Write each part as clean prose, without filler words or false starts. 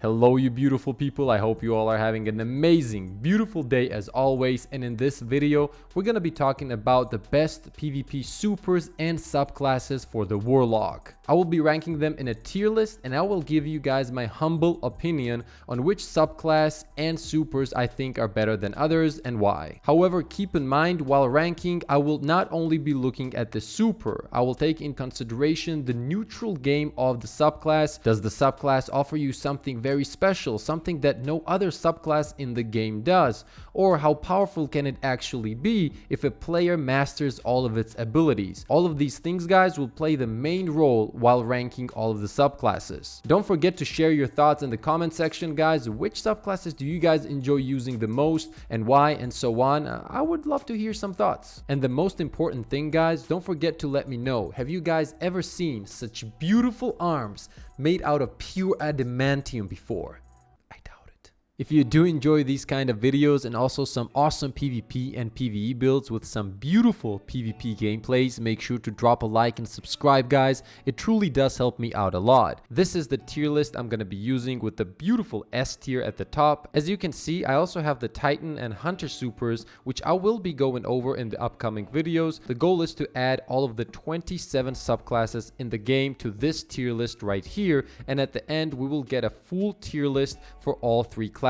Hello, you beautiful people. I hope you all are having an amazing, beautiful day as always. And in this video, we're going to be talking about the best PvP supers and subclasses for the Warlock. I will be ranking them in a tier list, and I will give you guys my humble opinion on which subclass and supers I think are better than others and why. However, keep in mind, while ranking, I will not only be looking at the super, I will take in consideration the neutral game of the subclass. Does the subclass offer you something very special, something that no other subclass in the game does? Or how powerful can it actually be if a player masters all of its abilities? All of these things, guys, will play the main role while ranking all of the subclasses. Don't forget to share your thoughts in the comment section, guys. Which subclasses do you guys enjoy using the most and why, and so on? I would love to hear some thoughts. And the most important thing, guys, don't forget to let me know, have you guys ever seen such beautiful arms made out of pure adamantium before? I doubt it. If you do enjoy these kind of videos and also some awesome PvP and PvE builds with some beautiful PvP gameplays, make sure to drop a like and subscribe, guys. It truly does help me out a lot. This is the tier list I'm going to be using with the beautiful S tier at the top. As you can see, I also have the Titan and Hunter supers, which I will be going over in the upcoming videos. The goal is to add all of the 27 subclasses in the game to this tier list right here, and at the end we will get a full tier list for all three classes.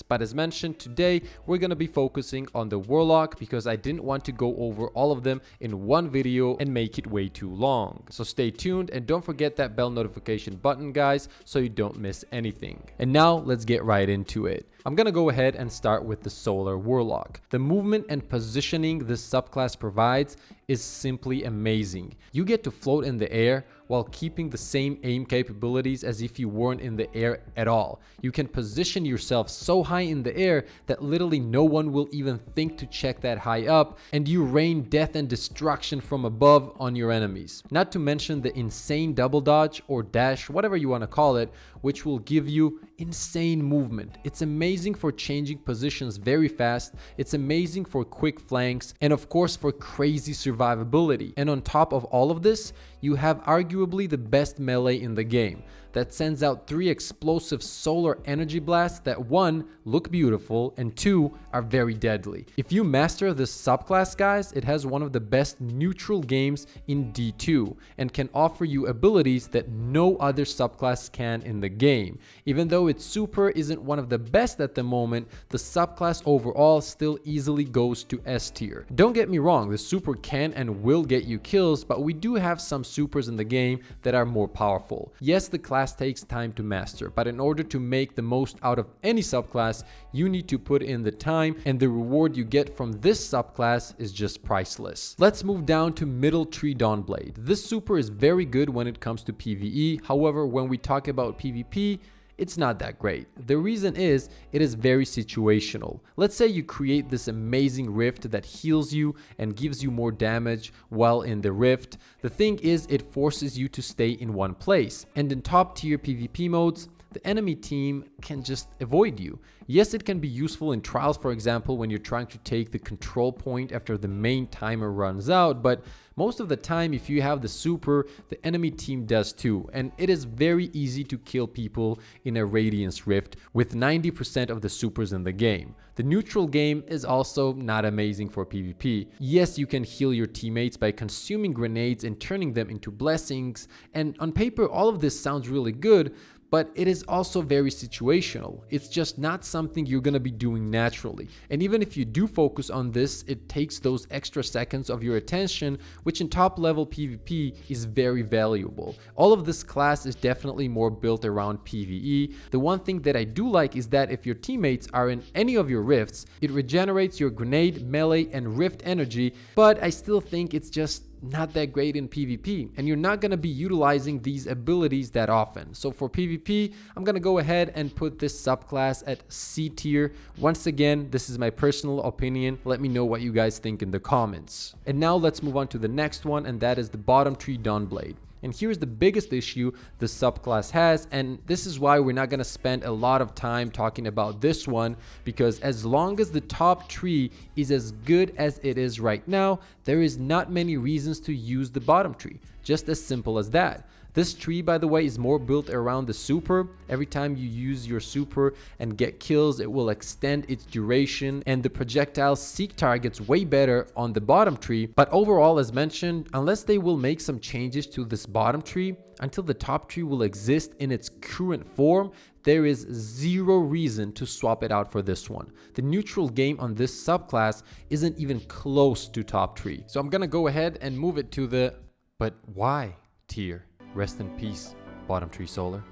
But as mentioned, today we're going to be focusing on the Warlock because I didn't want to go over all of them in one video and make it way too long. So stay tuned and don't forget that bell notification button, guys, so you don't miss anything. And now let's get right into it. I'm gonna go ahead and start with the Solar Warlock. The movement and positioning this subclass provides is simply amazing. You get to float in the air while keeping the same aim capabilities as if you weren't in the air at all. You can position yourself so high in the air that literally no one will even think to check that high up, and you rain death and destruction from above on your enemies. Not to mention the insane double dodge or dash, whatever you want to call it, which will give you insane movement. It's amazing for changing positions very fast. It's amazing for quick flanks, and of course for crazy survivability. And on top of all of this, you have arguably the best melee in the game that sends out 3 explosive solar energy blasts that 1 look beautiful and 2 are very deadly. If you master this subclass, guys, it has one of the best neutral games in D2 and can offer you abilities that no other subclass can in the game. Even though its super isn't one of the best at the moment, the subclass overall still easily goes to S tier. Don't get me wrong, the super can and will get you kills, but we do have some supers in the game that are more powerful. Yes, the class takes time to master, but in order to make the most out of any subclass, you need to put in the time, and the reward you get from this subclass is just priceless. Let's move down to Middle Tree Dawnblade. This super is very good when it comes to PvE. However, when we talk about PvP, it's not that great. The reason is it is very situational. Let's say you create this amazing rift that heals you and gives you more damage while in the rift. The thing is, it forces you to stay in one place. And in top tier PvP modes, the enemy team can just avoid you. Yes, it can be useful in trials, for example, when you're trying to take the control point after the main timer runs out, but most of the time, if you have the super, the enemy team does too, and it is very easy to kill people in a Radiance Rift with 90% of the supers in the game. The neutral game is also not amazing for PvP. Yes, you can heal your teammates by consuming grenades and turning them into blessings, and on paper all of this sounds really good, but it is also very situational. It's just not something you're gonna be doing naturally. And even if you do focus on this, it takes those extra seconds of your attention, which in top level PvP is very valuable. All of this class is definitely more built around PvE. The one thing that I do like is that if your teammates are in any of your rifts, it regenerates your grenade, melee, and rift energy, but I still think it's just not that great in PvP, and you're not going to be utilizing these abilities that often. So for PvP, I'm going to go ahead and put this subclass at C tier. Once again, this is my personal opinion. Let me know what you guys think in the comments. And now let's move on to the next one, and that is the Bottom Tree Dawnblade. And here's the biggest issue the subclass has, and this is why we're not going to spend a lot of time talking about this one, because as long as the top tree is as good as it is right now, there is not many reasons to use the bottom tree. Just as simple as that. This tree, by the way, is more built around the super. Every time you use your super and get kills, it will extend its duration, and the projectiles seek targets way better on the bottom tree. But overall, as mentioned, unless they will make some changes to this bottom tree, until the top tree will exist in its current form, there is zero reason to swap it out for this one. The neutral game on this subclass isn't even close to top tree. So I'm gonna go ahead and move it to the "but why" tier. Rest in peace, bottom tree solar.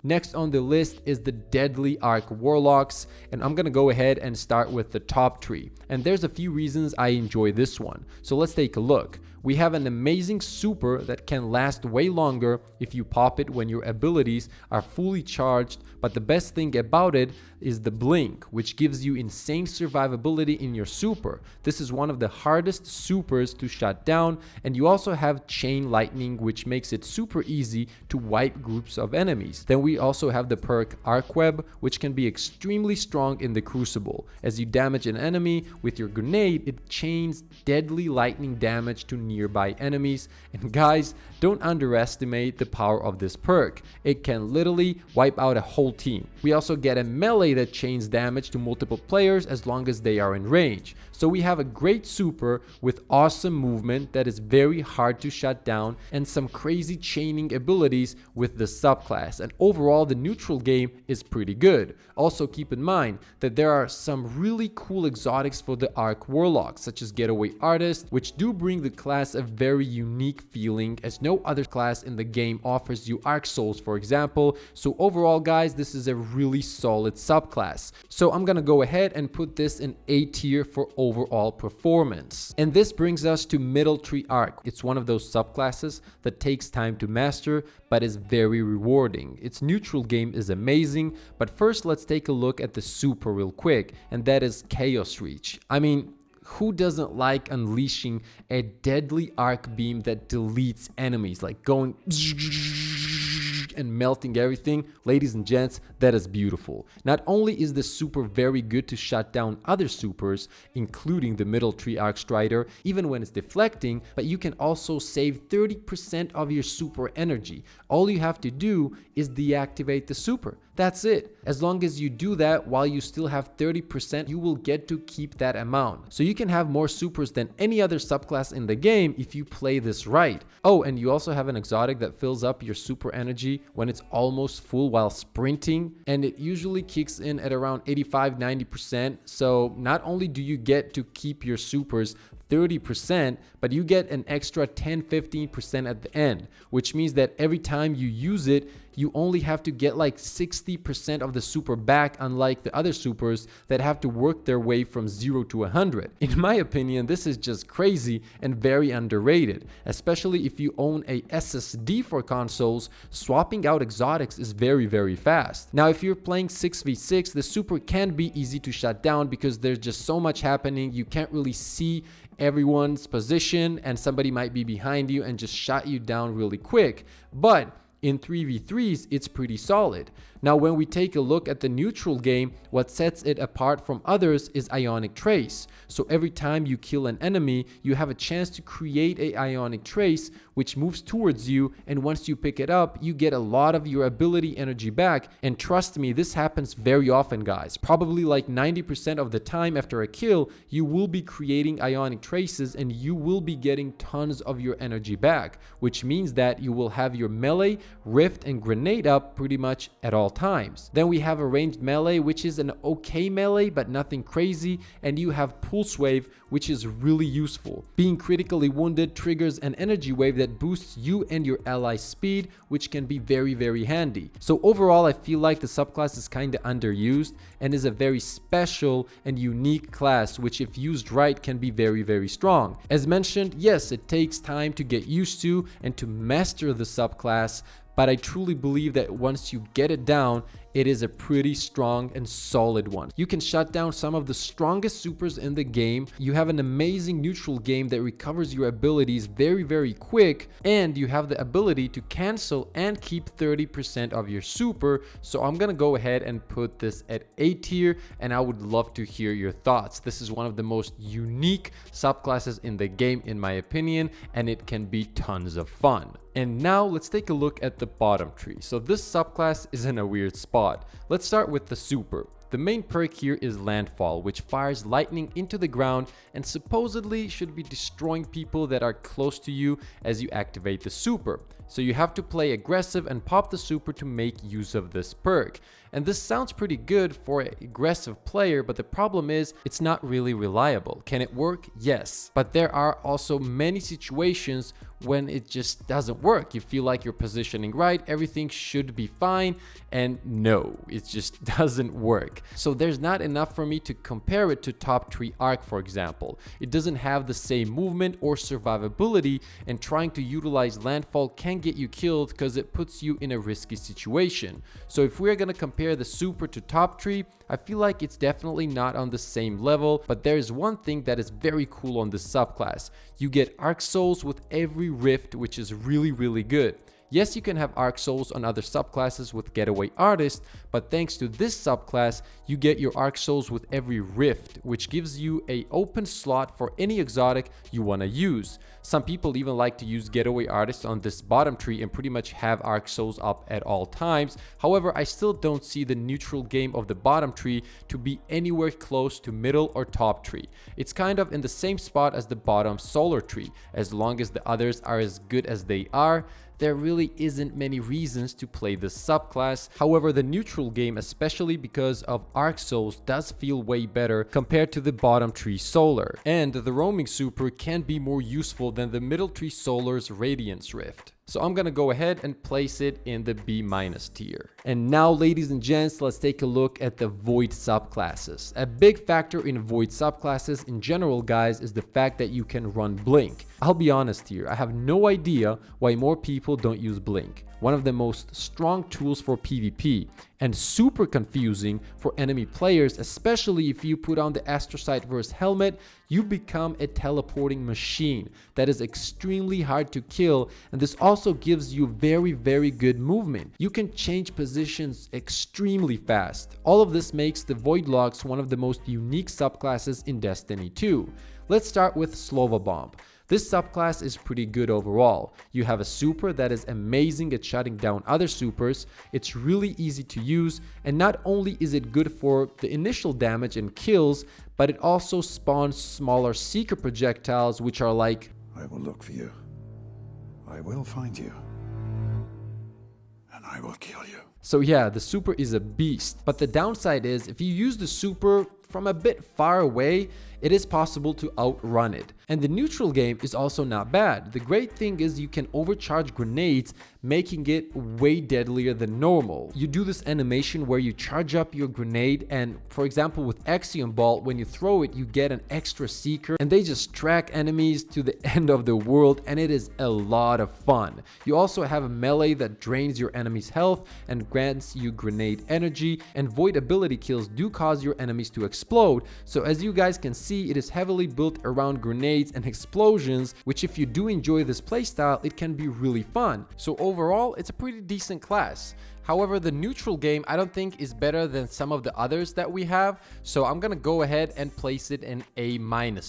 Next on the list is the Deadly Arc Warlocks, and I'm gonna go ahead and start with the top tree. And there's a few reasons I enjoy this one. So let's take a look. We have an amazing super that can last way longer if you pop it when your abilities are fully charged, but the best thing about it is the blink, which gives you insane survivability in your super. This is one of the hardest supers to shut down, and you also have Chain Lightning, which makes it super easy to wipe groups of enemies. Then we also have the perk Arc Web, which can be extremely strong in the Crucible. As you damage an enemy with your grenade, it chains deadly lightning damage to nearby enemies. And guys, don't underestimate the power of this perk. It can literally wipe out a whole team. We also get a melee that chains damage to multiple players as long as they are in range. So we have a great super with awesome movement that is very hard to shut down, and some crazy chaining abilities with the subclass. And overall, the neutral game is pretty good. Also keep in mind that there are some really cool exotics for the Arc Warlocks, such as Getaway Artist, which do bring the class a very unique feeling, as no other class in the game offers you Arc Souls, for example. So overall, guys, this is a really solid subclass. So I'm gonna go ahead and put this in A tier for overall performance. And this brings us to Middle Tree Arc. It's one of those subclasses that takes time to master, but is very rewarding. Its neutral game is amazing, but first let's take a look at the super real quick, and that is Chaos Reach. I mean, who doesn't like unleashing a deadly arc beam that deletes enemies, like going and melting everything? Ladies and gents, that is beautiful. Not only is the super very good to shut down other supers, including the Middle Tree Arc Strider, even when it's deflecting, but you can also save 30% of your super energy. All you have to do is deactivate the super. That's it. As long as you do that while you still have 30%, you will get to keep that amount. So you can have more supers than any other subclass in the game if you play this right. Oh, and you also have an exotic that fills up your super energy when it's almost full while sprinting, and it usually kicks in at around 85-90%. So not only do you get to keep your supers 30%, but you get an extra 10-15% at the end, which means that every time you use it, you only have to get like 60% of the super back, unlike the other supers that have to work their way from 0 to 100. In my opinion, this is just crazy and very underrated, especially if you own a SSD for consoles. Swapping out exotics is very fast. Now, if you're playing 6v6, the super can be easy to shut down because there's just so much happening. You can't really see everyone's position, and somebody might be behind you and just shut you down really quick. But in 3v3s, it's pretty solid. Now, when we take a look at the neutral game, what sets it apart from others is Ionic Trace. So every time you kill an enemy, you have a chance to create a Ionic Trace, which moves towards you, and once you pick it up, you get a lot of your ability energy back. And trust me, this happens very often, guys. Probably like 90% of the time after a kill, you will be creating Ionic Traces and you will be getting tons of your energy back, which means that you will have your melee, rift, and grenade up pretty much at all times. Then we have a ranged melee, which is an okay melee but nothing crazy, and you have Pulse Wave, which is really useful. Being critically wounded triggers an energy wave that boosts you and your ally speed, which can be very handy. So overall, I feel like the subclass is kinda underused and is a very special and unique class, which if used right can be very strong. As mentioned, yes, it takes time to get used to and to master the subclass, but I truly believe that once you get it down, it is a pretty strong and solid one. You can shut down some of the strongest supers in the game. You have an amazing neutral game that recovers your abilities very quick, and you have the ability to cancel and keep 30% of your super. So I'm gonna go ahead and put this at A tier, and I would love to hear your thoughts. This is one of the most unique subclasses in the game in my opinion, and it can be tons of fun. And now let's take a look at the bottom tree. So this subclass is in a weird spot. Let's start with the super. The main perk here is Landfall, which fires lightning into the ground and supposedly should be destroying people that are close to you as you activate the super. So you have to play aggressive and pop the super to make use of this perk. And this sounds pretty good for an aggressive player, but the problem is it's not really reliable. Can it work? Yes. But there are also many situations when it just doesn't work. You feel like you're positioning right, everything should be fine, and no, it just doesn't work. So there's not enough for me to compare it to top tree arc, for example. It doesn't have the same movement or survivability, and trying to utilize landfall can get you killed because it puts you in a risky situation. So if we're gonna compare the super to top tree, I feel like it's definitely not on the same level, but there is one thing that is very cool on this subclass. You get arc souls with every rift, which is really good. Yes, you can have arc souls on other subclasses with getaway artist, but thanks to this subclass, you get your arc souls with every rift, which gives you an open slot for any exotic you want to use. Some people even like to use getaway artists on this bottom tree and pretty much have arc souls up at all times. However, I still don't see the neutral game of the bottom tree to be anywhere close to middle or top tree. It's kind of in the same spot as the bottom solar tree. As long as the others are as good as they are, there really isn't many reasons to play this subclass. However, the neutral game, especially because of arc souls, does feel way better compared to the bottom tree solar, and the roaming super can be more useful than the middle tree solar's radiance rift. So I'm gonna go ahead and place it in the B- tier. And now, ladies and gents, let's take a look at the void subclasses. A big factor in void subclasses in general, guys, is the fact that you can run blink. I'll be honest here, I have no idea why more people don't use blink. One of the most strong tools for PvP, and super confusing for enemy players, especially if you put on the Astrocyte Verse helmet. You become a teleporting machine that is extremely hard to kill, and this also gives you very good movement. You can change positions extremely fast. All of this makes the Void Logs one of the most unique subclasses in Destiny 2. Let's start with Slova Bomb. This subclass is pretty good overall. You have a super that is amazing at shutting down other supers, it's really easy to use, and not only is it good for the initial damage and kills, but it also spawns smaller seeker projectiles, which are like, I will look for you, I will find you, and I will kill you. So yeah, the super is a beast, but the downside is if you use the super from a bit far away, it is possible to outrun it. And the neutral game is also not bad. The great thing is you can overcharge grenades, making it way deadlier than normal. You do this animation where you charge up your grenade, and for example with Axiom Ball, when you throw it, you get an extra seeker and they just track enemies to the end of the world, and it is a lot of fun. You also have a melee that drains your enemy's health and grants you grenade energy, and void ability kills do cause your enemies to explode. So as you guys can see, it is heavily built around grenades and explosions, which if you do enjoy this playstyle, it can be really fun. So overall, it's a pretty decent class. However, the neutral game I don't think is better than some of the others that we have, so I'm gonna go ahead and place it in A-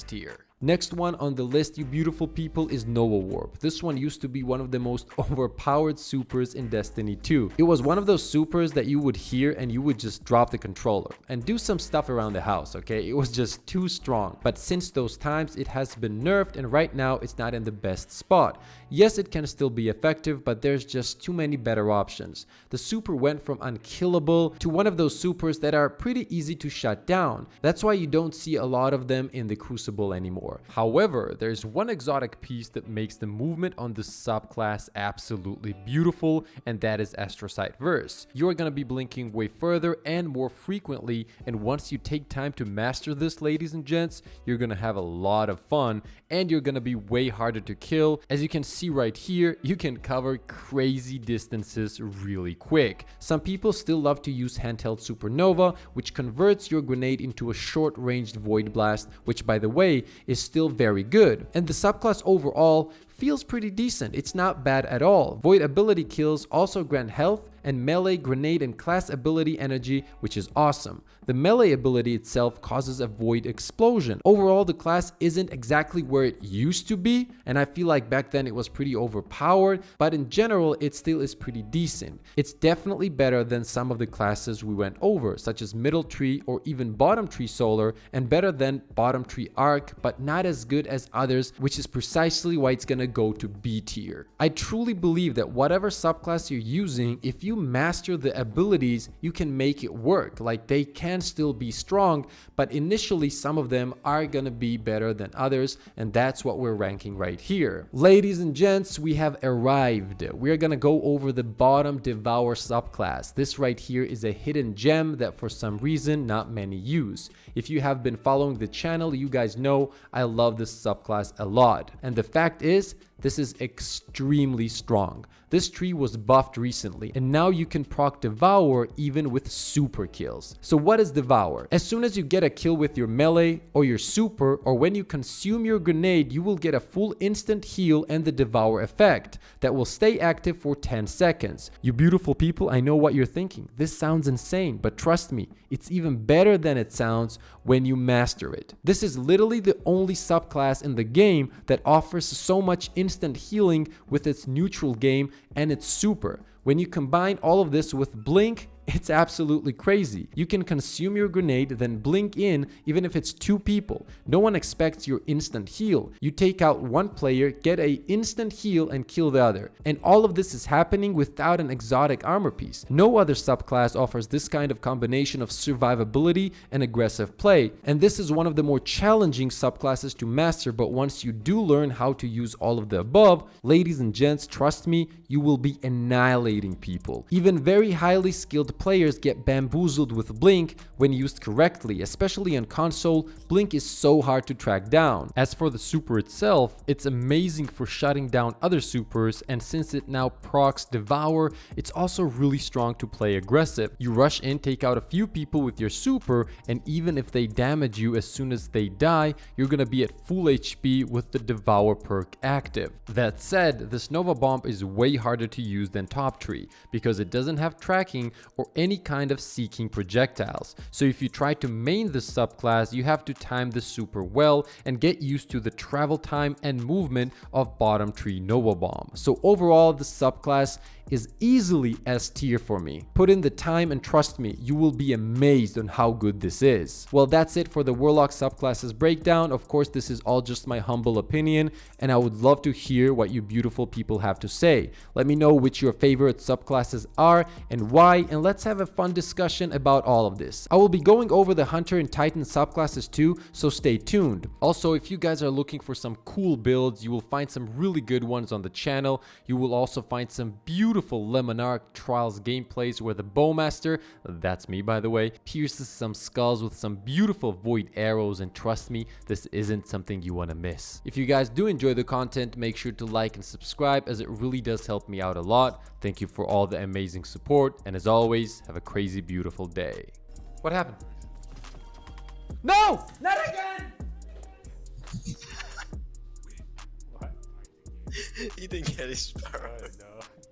tier. Next one on the list, you beautiful people, is Nova Warp. This one used to be one of the most overpowered supers in Destiny 2. It was one of those supers that you would hear and you would just drop the controller and do some stuff around the house, okay? It was just too strong. But since those times, it has been nerfed, and right now it's not in the best spot. Yes, it can still be effective, but there's just too many better options. The super went from unkillable to one of those supers that are pretty easy to shut down. That's why you don't see a lot of them in the Crucible anymore. more. However, there's one exotic piece that makes the movement on this subclass absolutely beautiful, and that is Astrocyte Verse. You're gonna be blinking way further and more frequently, and once you take time to master this, ladies and gents, you're gonna have a lot of fun, and you're gonna be way harder to kill. As you can see right here, you can cover crazy distances really quick. Some people still love to use handheld Supernova, which converts your grenade into a short-ranged Void Blast, which by the way is still very good. And the subclass overall feels pretty decent. It's not bad at all. Void ability kills also grant health and melee, grenade, and class ability energy, which is awesome. The melee ability itself causes a void explosion. Overall, the class isn't exactly where it used to be, and I feel like back then it was pretty overpowered, but in general, it still is pretty decent. It's definitely better than some of the classes we went over, such as Middle Tree or even Bottom Tree Solar, and better than Bottom Tree Arc, but not as good as others, which is precisely why it's gonna go to B tier. I truly believe that whatever subclass you're using, if you master the abilities, you can make it work. Like, they can still be strong, but initially some of them are gonna be better than others, and that's what we're ranking right here. Ladies and gents, we have arrived. We're gonna go over the bottom Devour subclass. This right here is a hidden gem that for some reason not many use. If you have been following the channel, you guys know I love this subclass a lot, and the fact is, this is extremely strong. This tree was buffed recently, and now you can proc Devour even with super kills. So what is Devour? As soon as you get a kill with your melee or your super, or when you consume your grenade, you will get a full instant heal and the Devour effect that will stay active for 10 seconds. You beautiful people, I know what you're thinking. This sounds insane, but trust me, it's even better than it sounds when you master it. This is literally the only subclass in the game that offers so much instant healing with its neutral game and its super. When you combine all of this with Blink, it's absolutely crazy. You can consume your grenade, then blink in, even if it's 2 people. No one expects your instant heal. You take out one player, get a instant heal, and kill the other. And all of this is happening without an exotic armor piece. No other subclass offers this kind of combination of survivability and aggressive play. And this is one of the more challenging subclasses to master, but once you do learn how to use all of the above, ladies and gents, trust me, you will be annihilating people. Even very highly skilled players get bamboozled with Blink when used correctly, especially on console. Blink is so hard to track down. As for the super itself, it's amazing for shutting down other supers, and since it now procs Devour, it's also really strong to play aggressive. You rush in, take out a few people with your super, and even if they damage you as soon as they die, you're gonna be at full HP with the Devour perk active. That said, this Nova Bomb is way harder to use than Top Tree because it doesn't have tracking or any kind of seeking projectiles. So if you try to main this subclass, you have to time the super well and get used to the travel time and movement of Bottom Tree Nova Bomb. So overall, the subclass is easily S tier for me. Put in the time and trust me, you will be amazed on how good this is. Well, that's it for the Warlock subclasses breakdown. Of course, this is all just my humble opinion, and I would love to hear what you beautiful people have to say. Let me know which your favorite subclasses are and why, and let's have a fun discussion about all of this. I will be going over the Hunter and Titan subclasses too, so stay tuned. Also, if you guys are looking for some cool builds, you will find some really good ones on the channel. You will also find some beautiful Lemonarch Trials gameplays where the Bowmaster, that's me by the way, pierces some skulls with some beautiful void arrows, and trust me, this isn't something you want to miss. If you guys do enjoy the content, make sure to like and subscribe as it really does help me out a lot. Thank you for all the amazing support, and as always, have a crazy beautiful day. What happened? No! Not again! What? He didn't get his sparrow.